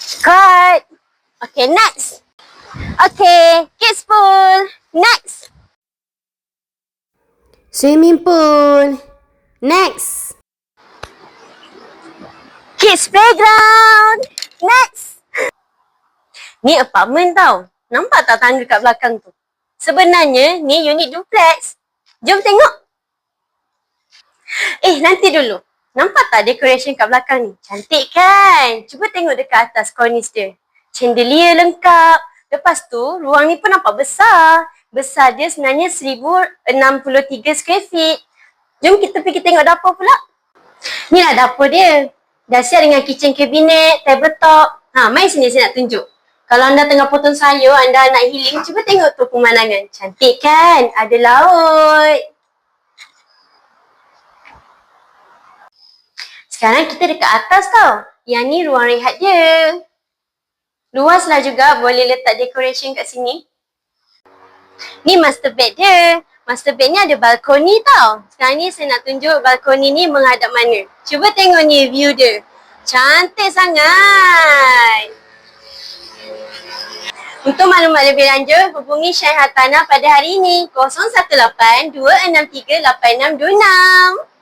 Cut. Okay, next. Okay, kids pool. Next. Swimming pool. Next. Kids playground. Next. Ni apartment tau. Nampak tak tangga kat belakang tu? Sebenarnya ni unit duplex. Jom tengok. Nanti dulu. Nampak tak decoration kat belakang ni? Cantik kan? Cuba tengok dekat atas cornice dia. Chandelier lengkap. Lepas tu, ruang ni pun nampak besar. Besar dia sebenarnya 1063 square feet. Jom kita pergi tengok dapur pula. Ni lah dapur dia. Dah siap dengan kitchen cabinet, tabletop. Mai sini saya nak tunjuk. Kalau anda tengah potong sayur, anda nak healing, cuba tengok tu pemandangan. Cantik kan? Ada laut. Sekarang kita dekat atas tau. Yang ni ruang rehat dia. Luaslah juga, boleh letak decoration kat sini. Ni master bed dia. Master bed ni ada balkoni tau. Sekarang ni saya nak tunjuk balkoni ni menghadap mana. Cuba tengok ni view dia. Cantik sangat. Untuk maklumat lebih lanjut, hubungi Shine Hartanah pada hari ini 018 263 8626.